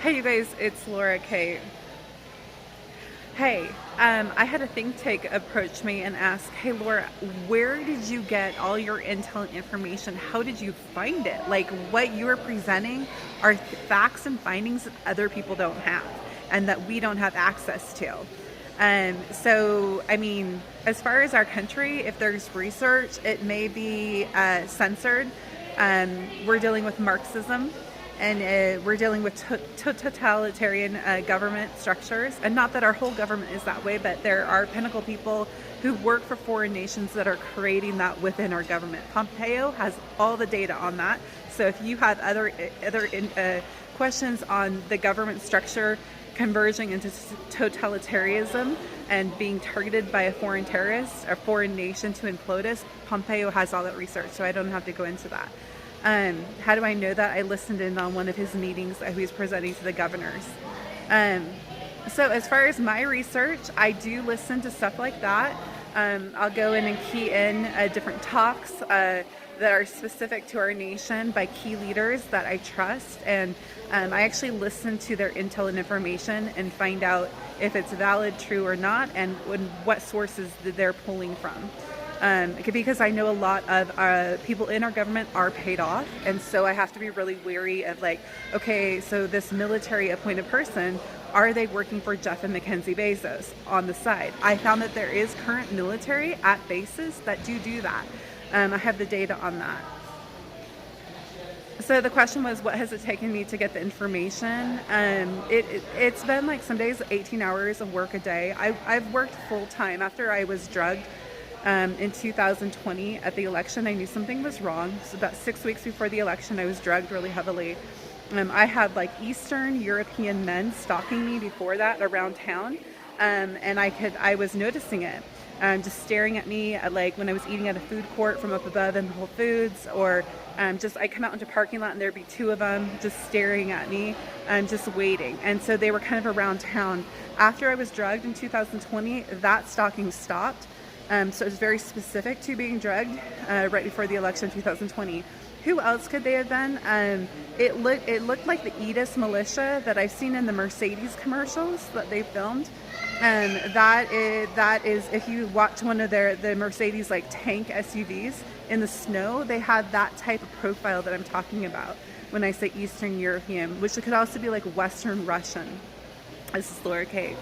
Hey you guys, it's Laura Kate. Hey, I had a think tank approach me and ask, hey Laura, where did you get all your intel and information? How did you find it? Like what you are presenting are facts and findings that other people don't have and that we don't have access to. So, I mean, as far as our country, if there's research, it may be censored. We're dealing with Marxism, and we're dealing with totalitarian government structures. And not that our whole government is that way, but there are pinnacle people who work for foreign nations that are creating that within our government. Pompeo has all the data on that. So if you have other questions on the government structure converging into totalitarianism and being targeted by a foreign terrorist, a foreign nation to implode us, Pompeo has all that research, so I don't have to go into that. How do I know that? I listened in on one of his meetings that he was presenting to the governors. So as far as my research, I do listen to stuff like that. I'll go in and key in different talks that are specific to our nation by key leaders that I trust, and I actually listen to their intel and information and find out if it's valid, true or not, and what sources they're pulling from. Because I know a lot of people in our government are paid off, and so I have to be really wary of like, okay, so this military appointed person, are they working for Jeff and Mackenzie Bezos on the side? I found that there is current military at bases that do that. I have the data on that. So the question was, what has it taken me to get the information? It's been like some days 18 hours of work a day. I've worked full time after I was drugged in 2020 at the election. I knew something was wrong. So about 6 weeks before the election, I was drugged really heavily. I had like Eastern European men stalking me before that around town, and I was noticing it. Just staring at me at, like, when I was eating at a food court from up above in Whole Foods, or I come out into a parking lot and there'd be two of them just staring at me and just waiting. And so they were kind of around town. After I was drugged in 2020, that stalking stopped. So it was very specific to being drugged right before the election in 2020. Who else could they have been? It looked like the EDIS militia that I've seen in the Mercedes commercials that they filmed. That is if you watch one of the Mercedes like tank SUVs in the snow, they had that type of profile that I'm talking about when I say Eastern European, which could also be like Western Russian. This is Laura Kate.